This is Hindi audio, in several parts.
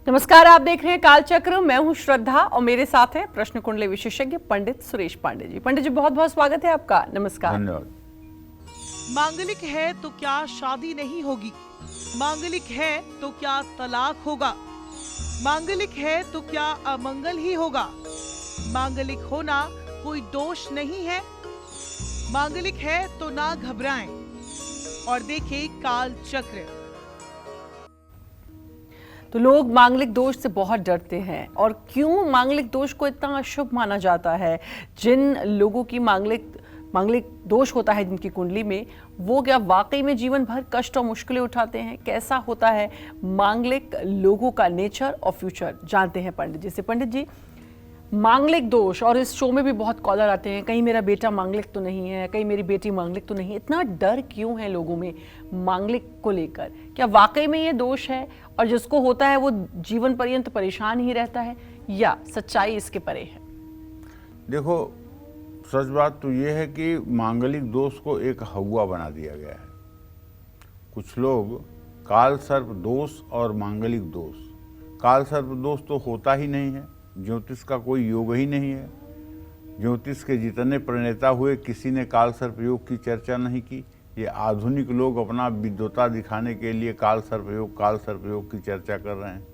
नमस्कार, आप देख रहे हैं कालचक्र। मैं हूं श्रद्धा और मेरे साथ हैं प्रश्न कुंडली विशेषज्ञ पंडित सुरेश पांडे जी। पंडित जी, बहुत बहुत स्वागत है आपका। नमस्कार। धन्यवाद। मांगलिक है तो क्या शादी नहीं होगी? मांगलिक है तो क्या तलाक होगा? मांगलिक है तो क्या अमंगल ही होगा? मांगलिक होना कोई दोष नहीं है। मांगलिक है तो ना घबराएं और देखें काल चक्र। तो लोग मांगलिक दोष से बहुत डरते हैं, और क्यों मांगलिक दोष को इतना अशुभ माना जाता है? जिन लोगों की मांगलिक दोष होता है जिनकी कुंडली में, वो क्या वाकई में जीवन भर कष्ट और मुश्किलें उठाते हैं? कैसा होता है मांगलिक लोगों का नेचर और फ्यूचर, जानते हैं पंडित जी से। पंडित जी, मांगलिक दोष, और इस शो में भी बहुत कॉलर आते हैं, कहीं मेरा बेटा मांगलिक तो नहीं है, कहीं मेरी बेटी मांगलिक तो नहीं है। इतना डर क्यों है लोगों में मांगलिक को लेकर? क्या वाकई में ये दोष है और जिसको होता है वो जीवन पर्यंत परेशान ही रहता है, या सच्चाई इसके परे है? देखो, सच बात तो ये है कि मांगलिक दोष को एक हवा बना दिया गया है। कुछ लोग काल सर्प दोष और मांगलिक दोष, काल सर्प दोष तो होता ही नहीं है, ज्योतिष का कोई योग ही नहीं है। ज्योतिष के जितने प्रणेता हुए, किसी ने काल सर्प योग की चर्चा नहीं की। ये आधुनिक लोग अपना विद्वता दिखाने के लिए काल सर्प योग की चर्चा कर रहे हैं।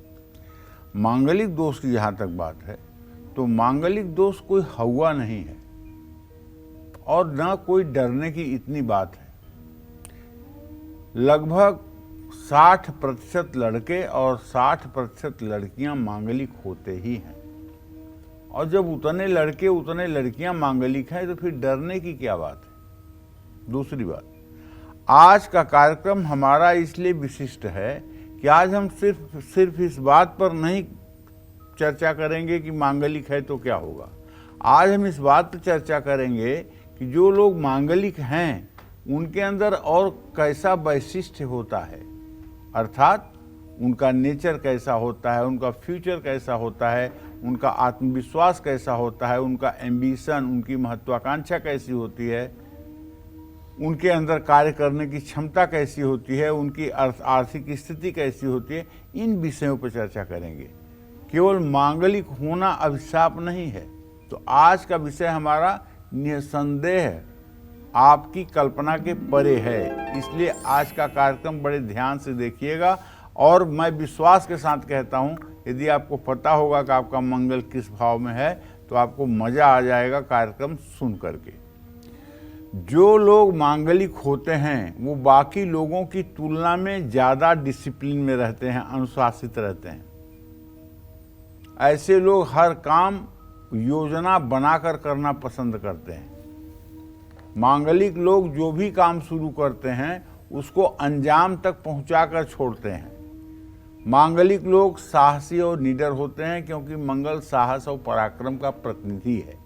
मांगलिक दोष की जहाँ तक बात है, तो मांगलिक दोष कोई हवा नहीं है और ना कोई डरने की इतनी बात है। लगभग 60% लड़के और 60% लड़कियां मांगलिक होते ही हैं, और जब उतने लड़के उतने लड़कियां मांगलिक हैं तो फिर डरने की क्या बात है। दूसरी बात, आज का कार्यक्रम हमारा इसलिए विशिष्ट है कि आज हम सिर्फ इस बात पर नहीं चर्चा करेंगे कि मांगलिक है तो क्या होगा। आज हम इस बात पर चर्चा करेंगे कि जो लोग मांगलिक हैं उनके अंदर और कैसा वैशिष्ट्य होता है, अर्थात उनका नेचर कैसा होता है, उनका फ्यूचर कैसा होता है, उनका आत्मविश्वास कैसा होता है, उनका एम्बिशन, उनकी महत्वाकांक्षा कैसी होती है, उनके अंदर कार्य करने की क्षमता कैसी होती है, उनकी आर्थिक स्थिति कैसी होती है। इन विषयों पर चर्चा करेंगे। केवल मांगलिक होना अभिशाप नहीं है। तो आज का विषय हमारा निसंदेह आपकी कल्पना के परे है, इसलिए आज का कार्यक्रम बड़े ध्यान से देखिएगा। और मैं विश्वास के साथ कहता हूं, यदि आपको पता होगा कि आपका मंगल किस भाव में है तो आपको मजा आ जाएगा कार्यक्रम सुन करके। जो लोग मांगलिक होते हैं वो बाकी लोगों की तुलना में ज्यादा डिसिप्लिन में रहते हैं, अनुशासित रहते हैं। ऐसे लोग हर काम योजना बनाकर करना पसंद करते हैं। मांगलिक लोग जो भी काम शुरू करते हैं उसको अंजाम तक पहुंचाकर छोड़ते हैं। मांगलिक लोग साहसी और निडर होते हैं, क्योंकि मंगल साहस और पराक्रम का प्रतिनिधि है।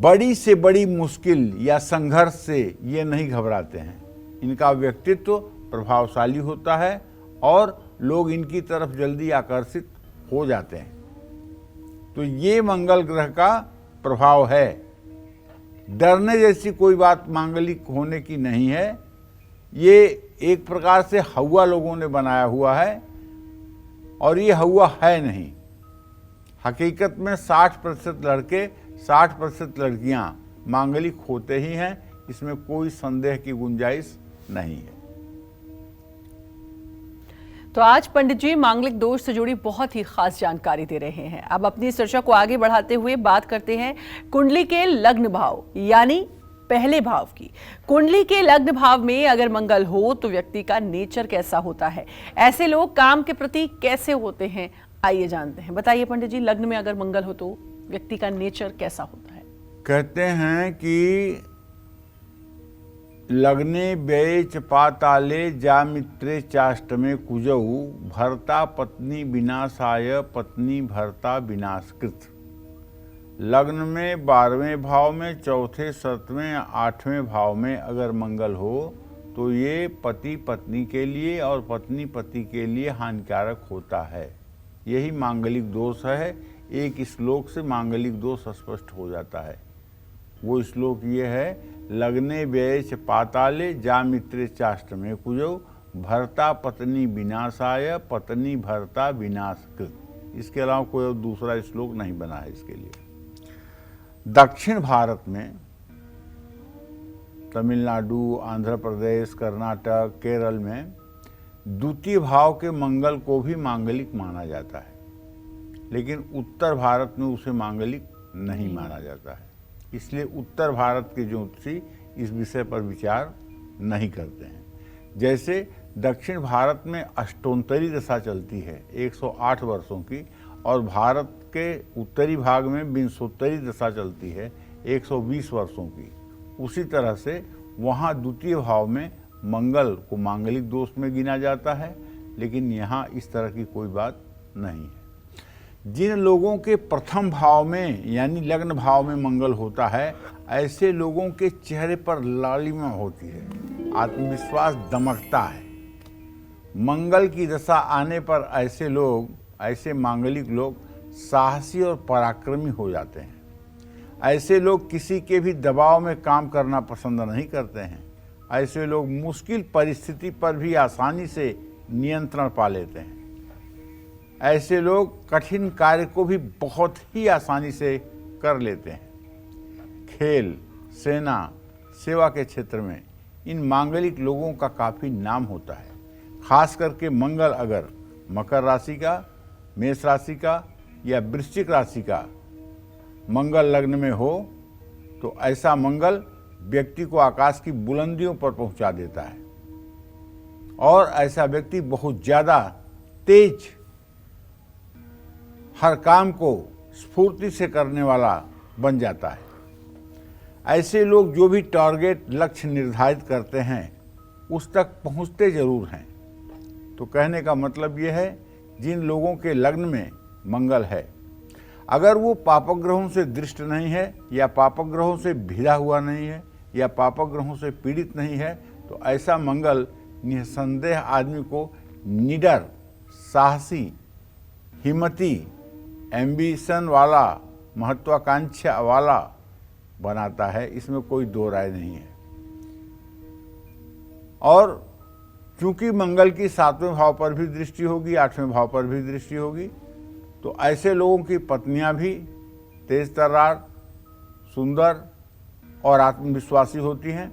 बड़ी से बड़ी मुश्किल या संघर्ष से ये नहीं घबराते हैं। इनका व्यक्तित्व प्रभावशाली होता है और लोग इनकी तरफ जल्दी आकर्षित हो जाते हैं। तो ये मंगल ग्रह का प्रभाव है। डरने जैसी कोई बात मांगलिक होने की नहीं है। ये एक प्रकार से हवा लोगों ने बनाया हुआ है, और ये हवा है नहीं। हकीकत में 60% लड़के 60% लड़कियां मांगलिक होते ही हैं, इसमें कोई संदेह की गुंजाइश नहीं है। तो आज पंडित जी मांगलिक दोष से जुड़ी बहुत ही खास जानकारी दे रहे हैं। अब अपनी इस चर्चा को आगे बढ़ाते हुए बात करते हैं कुंडली के लग्न भाव, यानी पहले भाव की। कुंडली के लग्न भाव में अगर मंगल हो तो व्यक्ति का नेचर कैसा होता है? ऐसे लोग काम के प्रति कैसे होते हैं? आइए जानते हैं। बताइए पंडित जी, लग्न में अगर मंगल हो तो व्यक्ति का नेचर कैसा होता है? कहते हैं कि लग्ने व्यये च पाताले जामित्रे चाष्टमे कुजौ भर्ता पत्नी विनाशाय पत्नी भर्ता विनाशकृत। लग्न में 12वें भाव में, चौथे, 7वें, 8वें भाव में अगर मंगल हो तो ये पति पत्नी के लिए और पत्नी पति के लिए हानिकारक होता है। यही मांगलिक दोष है। एक श्लोक से मांगलिक दोष स्पष्ट हो जाता है। वो श्लोक ये है, लग्ने व्यय च पाताले जामित्रे चाष्टमे कुजौ भर्ता पत्नी विनाशाय पत्नी भर्ता विनाशकृत। इसके अलावा कोई और दूसरा श्लोक नहीं बना है इसके लिए। दक्षिण भारत में तमिलनाडु, आंध्र प्रदेश, कर्नाटक, केरल में द्वितीय भाव के मंगल को भी मांगलिक माना जाता है, लेकिन उत्तर भारत में उसे मांगलिक नहीं माना जाता है। इसलिए उत्तर भारत के ज्योतिषी इस विषय पर विचार नहीं करते हैं। जैसे दक्षिण भारत में अष्टोत्तरी दशा चलती है 108 वर्षों की, और भारत के उत्तरी भाग में विंशोत्तरी दशा चलती है 120 वर्षों की। उसी तरह से वहाँ द्वितीय भाव में मंगल को मांगलिक दोष में गिना जाता है, लेकिन यहाँ इस तरह की कोई बात नहीं है। जिन लोगों के प्रथम भाव में यानी लग्न भाव में मंगल होता है, ऐसे लोगों के चेहरे पर लालिमा होती है, आत्मविश्वास दमकता है। मंगल की दशा आने पर ऐसे लोग, ऐसे मांगलिक लोग साहसी और पराक्रमी हो जाते हैं। ऐसे लोग किसी के भी दबाव में काम करना पसंद नहीं करते हैं। ऐसे लोग मुश्किल परिस्थिति पर भी आसानी से नियंत्रण पा लेते हैं। ऐसे लोग कठिन कार्य को भी बहुत ही आसानी से कर लेते हैं। खेल, सेना, सेवा के क्षेत्र में इन मांगलिक लोगों का काफ़ी नाम होता है। खास करके मंगल अगर मकर राशि का, मेष राशि का या वृश्चिक राशि का मंगल लग्न में हो, तो ऐसा मंगल व्यक्ति को आकाश की बुलंदियों पर पहुंचा देता है, और ऐसा व्यक्ति बहुत ज़्यादा तेज, हर काम को स्फूर्ति से करने वाला बन जाता है। ऐसे लोग जो भी टारगेट, लक्ष्य निर्धारित करते हैं उस तक पहुंचते जरूर हैं। तो कहने का मतलब ये है, जिन लोगों के लग्न में मंगल है, अगर वो पापग्रहों से दृष्ट नहीं है, या पापग्रहों से भिड़ा हुआ नहीं है, या पापग्रहों से पीड़ित नहीं है, तो ऐसा मंगल निसंदेह आदमी को निडर, साहसी, हिम्मती, एम्बिशन वाला, महत्वाकांक्षा वाला बनाता है। इसमें कोई दो राय नहीं है। और चूंकि मंगल की 7वें भाव पर भी दृष्टि होगी, 8वें भाव पर भी दृष्टि होगी, तो ऐसे लोगों की पत्नियां भी तेज तर्रार, सुंदर और आत्मविश्वासी होती हैं।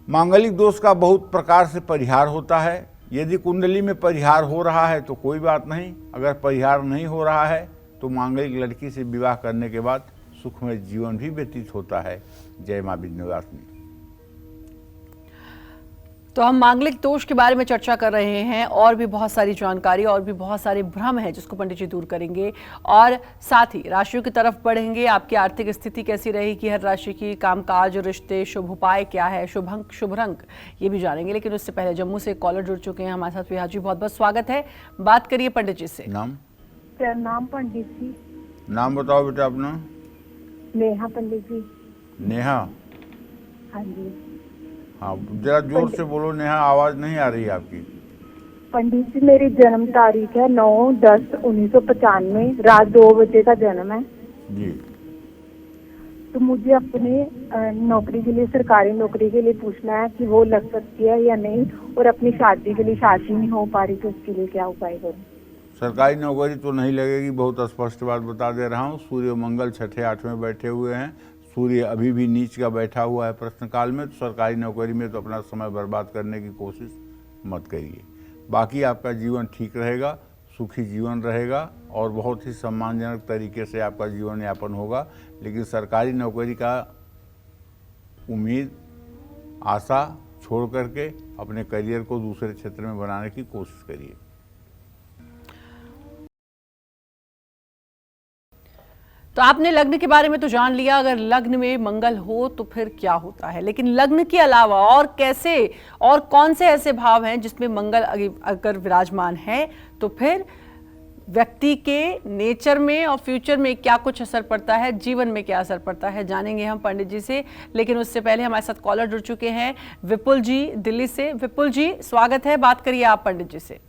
मांगलिक दोष का बहुत प्रकार से परिहार होता है। यदि कुंडली में परिहार हो रहा है तो कोई बात नहीं, अगर परिहार नहीं हो रहा है तो मांगलिक लड़की से विवाह करने के बाद सुखमय जीवन भी व्यतीत होता है। जय मां विंध्यवासिनी। तो हम मांगलिक दोष के बारे में चर्चा कर रहे हैं, और भी बहुत सारी जानकारी और भी बहुत सारे भ्रम है जिसको पंडित जी दूर करेंगे, और साथ ही राशियों की तरफ बढ़ेंगे। आपकी आर्थिक स्थिति कैसी रहेगी हर राशि की, कामकाज, रिश्ते, शुभ उपाय क्या है, शुभ अंक, शुभ रंग, ये भी जानेंगे। लेकिन उससे पहले जम्मू से कॉलर जुड़ चुके हैं हमारे साथ। विहार जी, बहुत बहुत स्वागत है। बात करिए पंडित जी से। नाम? नाम पंडित जी। नाम बताओ बेटा अपना। नेहा पंडित जी। नेहा? हाँ जी। हाँ, जरा जोर से बोलो नेहा, आवाज नहीं आ रही आपकी। पंडित जी, मेरी जन्म तारीख है 9/10/1995, रात 2 बजे का जन्म है जी। तो मुझे अपने नौकरी के लिए, सरकारी नौकरी के लिए पूछना है कि वो लग सकती है या नहीं, और अपनी शादी के लिए शादी नहीं हो पा रही तो उसके लिए क्या उपाय करूं? सरकारी नौकरी तो नहीं लगेगी, बहुत स्पष्ट बात बता दे रहा हूँ। सूर्य मंगल 6ठे 8वें बैठे हुए हैं। सूर्य अभी भी नीच का बैठा हुआ है प्रश्न काल में, तो सरकारी नौकरी में तो अपना समय बर्बाद करने की कोशिश मत करिए। बाकी आपका जीवन ठीक रहेगा, सुखी जीवन रहेगा, और बहुत ही सम्मानजनक तरीके से आपका जीवन यापन होगा। लेकिन सरकारी नौकरी का उम्मीद, आशा छोड़ करके अपने करियर को दूसरे क्षेत्र में बनाने की कोशिश करिए। तो आपने लग्न के बारे में तो जान लिया, अगर लग्न में मंगल हो तो फिर क्या होता है। लेकिन लग्न के अलावा और कैसे और कौन से ऐसे भाव हैं जिसमें मंगल अगर विराजमान है तो फिर व्यक्ति के नेचर में और फ्यूचर में क्या कुछ असर पड़ता है, जीवन में क्या असर पड़ता है, जानेंगे हम पंडित जी से। लेकिन उससे पहले हमारे साथ कॉलर जुड़ चुके हैं विपुल जी दिल्ली से। विपुल जी, स्वागत है, बात करिए आप पंडित जी से।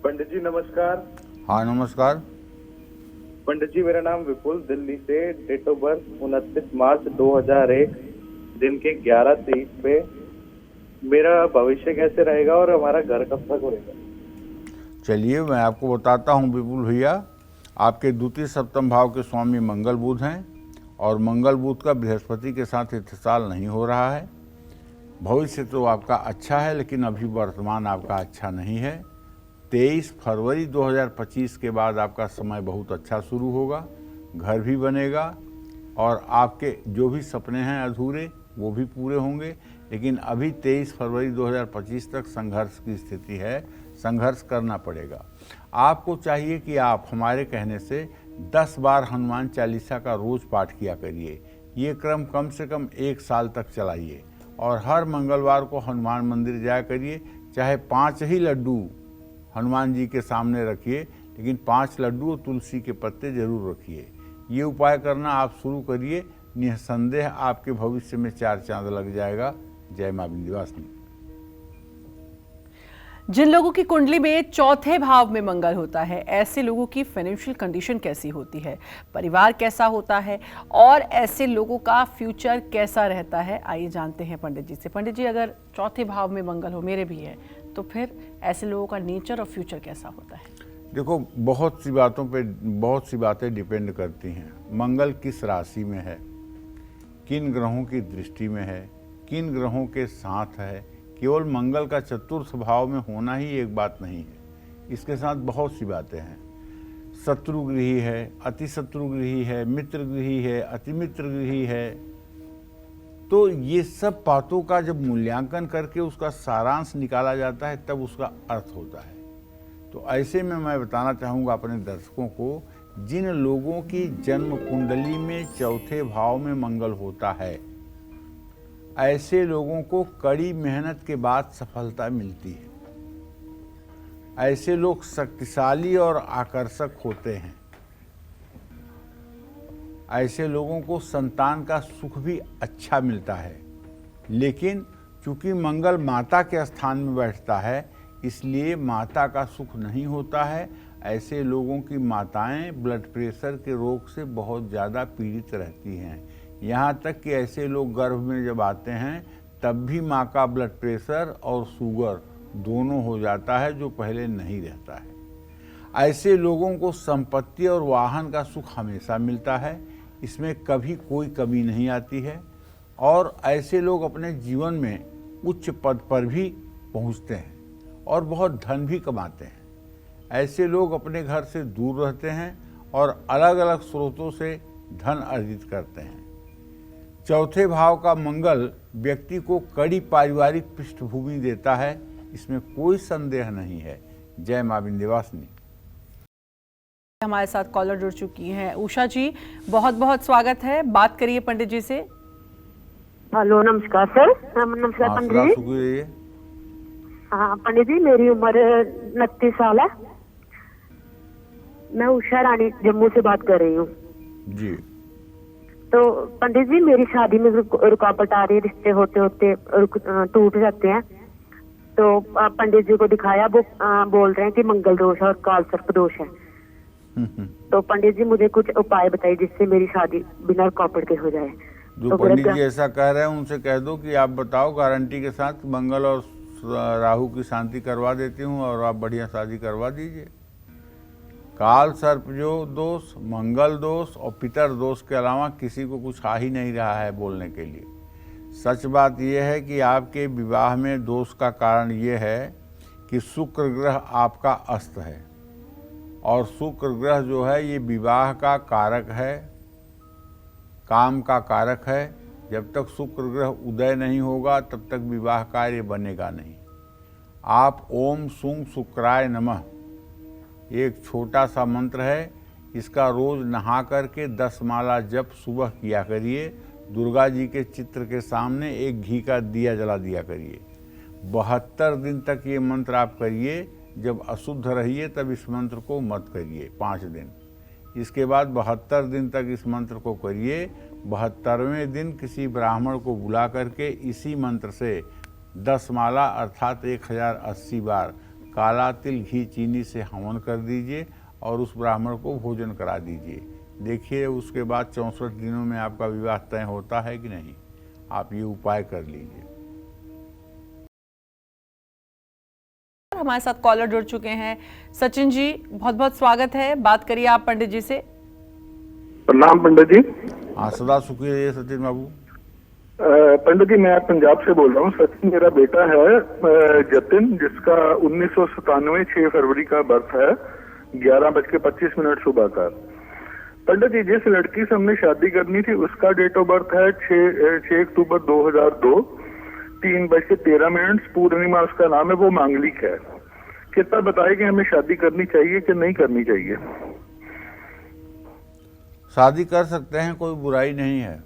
पंडित जी नमस्कार। हाँ नमस्कार पंडित जी, मेरा नाम विपुल, दिल्ली से। डेट ऑफ बर्थ 29 मार्च 2001, दिन के 11:23 पे मेरा भविष्य कैसे रहेगा और हमारा घर कब तक होएगा? चलिए मैं आपको बताता हूँ विपुल भैया। आपके द्वितीय सप्तम भाव के स्वामी मंगल बुध हैं और मंगल बुध का बृहस्पति के साथ इत्तेसाल नहीं हो रहा है। भविष्य तो आपका अच्छा है, लेकिन अभी वर्तमान आपका अच्छा नहीं है। 23 फरवरी 2025 के बाद आपका समय बहुत अच्छा शुरू होगा, घर भी बनेगा और आपके जो भी सपने हैं अधूरे वो भी पूरे होंगे। लेकिन अभी 23 फरवरी 2025 तक संघर्ष की स्थिति है, संघर्ष करना पड़ेगा। आपको चाहिए कि आप हमारे कहने से 10 बार हनुमान चालीसा का रोज पाठ किया करिए। ये क्रम कम से कम 1 साल तक चलाइए और हर मंगलवार को हनुमान मंदिर जाया करिए। चाहे 5 ही लड्डू हनुमान जी के सामने रखिए, लेकिन 5 लड्डू और तुलसी के पत्ते जरूर रखिए। ये उपाय करना आप शुरू करिए, निसंदेह आपके भविष्य में 4 चांद लग जाएगा। जय मां विंध्यवासिनी। जिन लोगों की कुंडली में चौथे भाव में मंगल होता है, ऐसे लोगों की फाइनेंशियल कंडीशन कैसी होती है, परिवार कैसा होता है और ऐसे लोगों का फ्यूचर कैसा रहता है, आइए जानते हैं पंडित जी से। पंडित जी, अगर चौथे भाव में मंगल हो, मेरे भी है, तो फिर ऐसे लोगों का नेचर और फ्यूचर कैसा होता है? देखो, बहुत सी बातों पे बहुत सी बातें डिपेंड करती हैं। मंगल किस राशि में है, किन ग्रहों की दृष्टि में है, किन ग्रहों के साथ है। केवल मंगल का चतुर्थ भाव में होना ही एक बात नहीं है, इसके साथ बहुत सी बातें हैं। शत्रुगृही है, अति शत्रुगृही है, मित्र गृही है, अति मित्र गृही है। तो ये सब बातों का जब मूल्यांकन करके उसका सारांश निकाला जाता है तब उसका अर्थ होता है। तो ऐसे में मैं बताना चाहूँगा अपने दर्शकों को, जिन लोगों की जन्म कुंडली में चौथे भाव में मंगल होता है, ऐसे लोगों को कड़ी मेहनत के बाद सफलता मिलती है। ऐसे लोग शक्तिशाली और आकर्षक होते हैं। ऐसे लोगों को संतान का सुख भी अच्छा मिलता है। लेकिन चूंकि मंगल माता के स्थान में बैठता है, इसलिए माता का सुख नहीं होता है। ऐसे लोगों की माताएं ब्लड प्रेशर के रोग से बहुत ज़्यादा पीड़ित रहती हैं। यहाँ तक कि ऐसे लोग गर्भ में जब आते हैं तब भी माँ का ब्लड प्रेशर और शुगर दोनों हो जाता है, जो पहले नहीं रहता है। ऐसे लोगों को संपत्ति और वाहन का सुख हमेशा मिलता है, इसमें कभी कोई कमी नहीं आती है। और ऐसे लोग अपने जीवन में उच्च पद पर भी पहुँचते हैं और बहुत धन भी कमाते हैं। ऐसे लोग अपने घर से दूर रहते हैं और अलग अलग स्रोतों से धन अर्जित करते हैं। चौथे भाव का मंगल व्यक्ति को कड़ी पारिवारिक पृष्ठभूमि देता है, इसमें कोई संदेह नहीं है। जय मां विंध्यवासिनी। हमारे साथ कॉलर जुड़ चुकी हैं उषा जी, बहुत बहुत स्वागत है। बात करिए पंडित जी से। हेलो, नमस्कार सर। नमस्कार पंडित जी। रहिए। हाँ पंडित जी, मेरी उम्र 29 साल है। मैं उषा रानी जम्मू से बात कर रही हूँ जी। तो पंडित जी, मेरी शादी में रुकावट आ रही है, रिश्ते होते होते टूट जाते हैं। तो पंडित जी को दिखाया, वो बोल रहे हैं कि मंगल दोष है और काल सर्प दोष है। तो पंडित जी मुझे कुछ उपाय बताइए जिससे मेरी शादी बिना रुकावट के हो जाए। जो पंडित जी ऐसा कह रहे हैं उनसे कह दो कि आप बताओ, गारंटी के साथ मंगल और राहु की शांति करवा देती हूँ और आप बढ़िया शादी करवा दीजिए। काल सर्प जो दोष, मंगल दोष और पितर दोष के अलावा किसी को कुछ आ ही नहीं रहा है बोलने के लिए। सच बात यह है कि आपके विवाह में दोष का कारण ये है कि शुक्र ग्रह आपका अस्त है और शुक्र ग्रह जो है ये विवाह का कारक है, काम का कारक है। जब तक शुक्र ग्रह उदय नहीं होगा तब तक विवाह कार्य बनेगा नहीं। आप ओम सुं शुक्राय नमः, एक छोटा सा मंत्र है, इसका रोज नहा करके 10 माला जप सुबह किया करिए। दुर्गा जी के चित्र के सामने एक घी का दिया जला दिया करिए। 72 दिन तक ये मंत्र आप करिए। जब अशुद्ध रहिए तब इस मंत्र को मत करिए 5 दिन। इसके बाद 72 दिन तक इस मंत्र को करिए। 72वें दिन किसी ब्राह्मण को बुला करके इसी मंत्र से 10 माला अर्थात 1080 बार काला तिल घी चीनी से हवन कर दीजिए और उस ब्राह्मण को भोजन करा दीजिए। देखिए उसके बाद 64 दिनों में आपका विवाह तय होता है कि नहीं। आप ये उपाय कर लीजिए। हमारे साथ कॉलर जुड़ चुके हैं। सचिन जी, बहुत बहुत स्वागत है। बात करिए आप पंडित जी से। प्रणाम पंडित जी। हाँ, सदा सुखी रहिए सचिन बाबू। पंडित जी, मैं पंजाब से बोल रहा हूँ। सचिन मेरा बेटा है जतिन, जिसका 1997 6 फरवरी का बर्थ है, 11:25 सुबह का। पंडित जी, जिस लड़की से हमने शादी करनी थी उसका डेट ऑफ बर्थ है 6 अक्टूबर 2002, 3:13। पूर्णिमा उसका नाम है, वो मांगलिक है। कितना बताए कि हमें शादी करनी चाहिए कि नहीं करनी चाहिए? शादी कर सकते हैं, कोई बुराई नहीं है।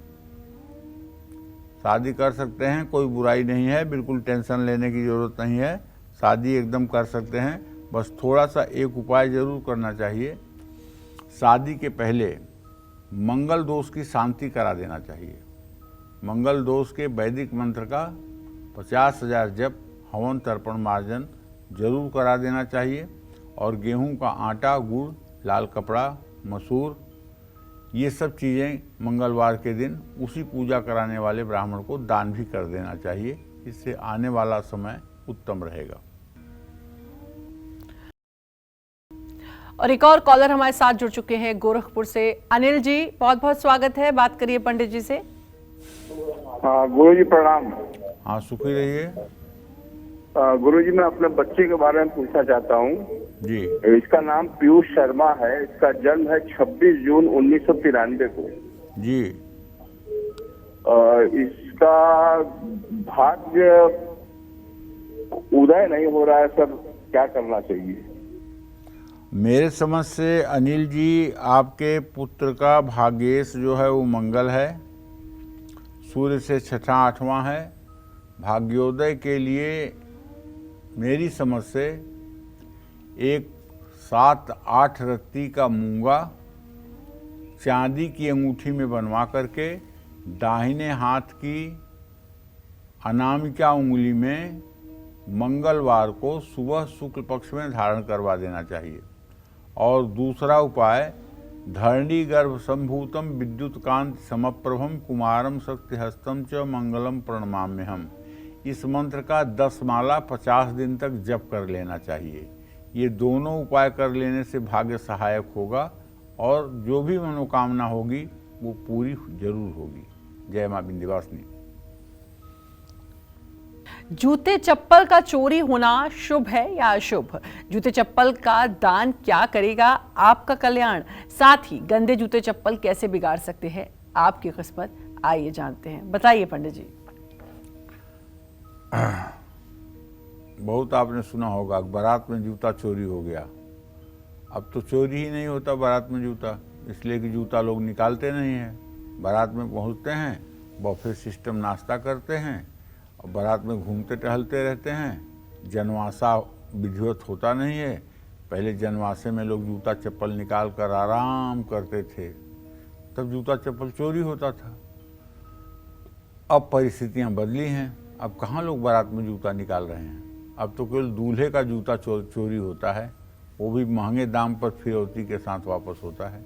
शादी कर सकते हैं, कोई बुराई नहीं है। बिल्कुल टेंशन लेने की जरूरत नहीं है। शादी एकदम कर सकते हैं। बस थोड़ा सा एक उपाय जरूर करना चाहिए। शादी के पहले मंगल दोष की शांति करा देना चाहिए। मंगल दोष के वैदिक मंत्र का 50,000 जप, हवन, तर्पण, मार्जन जरूर करा देना चाहिए। और गेहूं का आटा, गुड़, लाल कपड़ा, मसूर, ये सब चीज़ें मंगलवार के दिन उसी पूजा कराने वाले ब्राह्मण को दान भी कर देना चाहिए। इससे आने वाला समय उत्तम रहेगा। और एक और कॉलर हमारे साथ जुड़ चुके हैं गोरखपुर से। अनिल जी, बहुत बहुत स्वागत है। बात करिए पंडित जी से। हाँ गुरु जी प्रणाम। हाँ, सुखी रहिए। गुरु जी, मैं अपने बच्चे के बारे में पूछना चाहता हूँ जी। इसका नाम पीयूष शर्मा है। इसका जन्म है 26 जून 1993 को जी। इसका भाग्य उदय नहीं हो रहा है सर, क्या करना चाहिए? मेरे समझ से अनिल जी, आपके पुत्र का भाग्येश जो है वो मंगल है, सूर्य से 6ठा 8वां है। भाग्योदय के लिए मेरी समझ से एक 7-8 रत्ती का मूंगा चांदी की अंगूठी में बनवा करके दाहिने हाथ की अनामिका उंगली में मंगलवार को सुबह शुक्ल पक्ष में धारण करवा देना चाहिए। और दूसरा उपाय, धरणी गर्भ संभूतम विद्युत कांत समप्रभम कुमारम शक्ति हस्तम च मंगलम प्रणमाम्यहम, इस मंत्र का 10 माला 50 दिन तक जप कर लेना चाहिए। ये दोनों उपाय कर लेने से भाग्य सहायक होगा और जो भी मनोकामना होगी वो पूरी जरूर होगी। जय मां विंध्यवासिनी। जूते चप्पल का चोरी होना शुभ है या अशुभ? जूते चप्पल का दान क्या करेगा आपका कल्याण? साथ ही गंदे जूते चप्पल कैसे बिगाड़ सकते हैं आपकी किस्मत? आइए जानते हैं, बताइए पंडित जी। बहुत आपने सुना होगा बारात में जूता चोरी हो गया। अब तो चोरी ही नहीं होता बारात में जूता, इसलिए कि जूता लोग निकालते नहीं हैं। बारात में पहुंचते हैं, बफे सिस्टम नाश्ता करते हैं और बारात में घूमते टहलते रहते हैं। जनवासा विधिवत होता नहीं है। पहले जनवासे में लोग जूता चप्पल निकाल कर आराम करते थे, तब जूता चप्पल चोरी होता था। अब परिस्थितियां बदली हैं। अब कहाँ लोग बारात में जूता निकाल रहे हैं। अब तो केवल दूल्हे का जूता चोरी होता है, वो भी महंगे दाम पर फिरौती के साथ वापस होता है।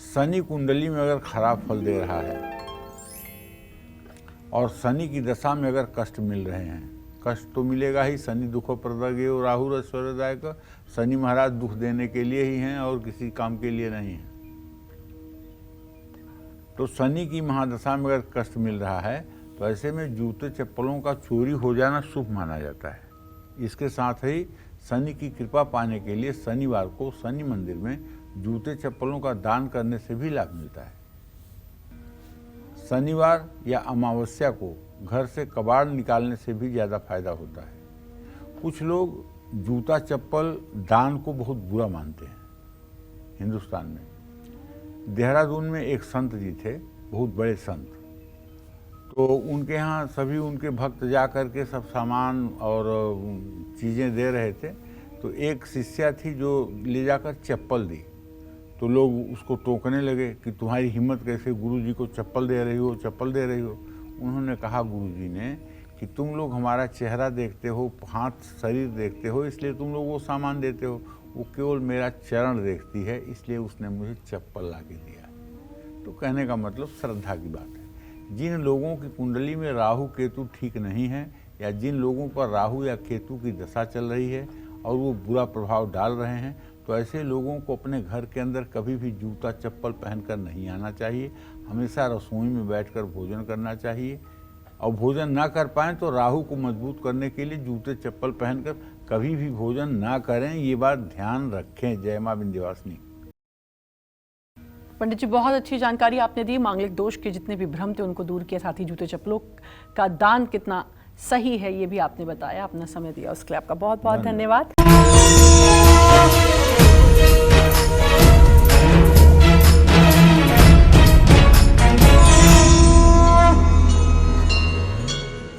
शनि कुंडली में अगर खराब फल दे रहा है और शनि की दशा में अगर कष्ट मिल रहे हैं, कष्ट तो मिलेगा ही। शनि दुख प्रदगे और राहु ऐश्वर्यदायक। शनि महाराज दुख देने के लिए ही हैं और किसी काम के लिए नहीं है। तो शनि की महादशा में अगर कष्ट मिल रहा है तो ऐसे में जूते चप्पलों का चोरी हो जाना शुभ माना जाता है। इसके साथ ही शनि की कृपा पाने के लिए शनिवार को शनि मंदिर में जूते चप्पलों का दान करने से भी लाभ मिलता है। शनिवार या अमावस्या को घर से कबाड़ निकालने से भी ज़्यादा फायदा होता है। कुछ लोग जूता चप्पल दान को बहुत बुरा मानते हैं। हिंदुस्तान में देहरादून में एक संत जी थे, बहुत बड़े संत। तो उनके यहाँ सभी उनके भक्त जा कर के सब सामान और चीज़ें दे रहे थे। तो एक शिष्या थी जो ले जाकर चप्पल दी। तो लोग उसको टोकने लगे कि तुम्हारी हिम्मत कैसे, गुरुजी को चप्पल दे रही हो, चप्पल दे रही हो। उन्होंने कहा गुरुजी ने कि तुम लोग हमारा चेहरा देखते हो, हाथ शरीर देखते हो, इसलिए तुम लोग वो सामान देते हो। वो केवल मेरा चरण देखती है, इसलिए उसने मुझे चप्पल ला के दिया। तो कहने का मतलब श्रद्धा की बात है। जिन लोगों की कुंडली में राहु केतु ठीक नहीं है या जिन लोगों पर राहु या केतु की दशा चल रही है और वो बुरा प्रभाव डाल रहे हैं, तो ऐसे लोगों को अपने घर के अंदर कभी भी जूता चप्पल पहनकर नहीं आना चाहिए। हमेशा रसोई में बैठकर भोजन करना चाहिए, और भोजन ना कर पाएं तो राहु को मजबूत करने के लिए जूते चप्पल पहनकर कभी भी भोजन ना करें, ये बात ध्यान रखें। जय मां विंध्यवासिनी। पंडित जी, बहुत अच्छी जानकारी आपने दी। मांगलिक दोष के जितने भी भ्रम थे उनको दूर किया, साथ ही जूते चप्पलों का दान कितना सही है ये भी आपने बताया। अपना समय दिया उसके लिए आपका बहुत बहुत धन्यवाद।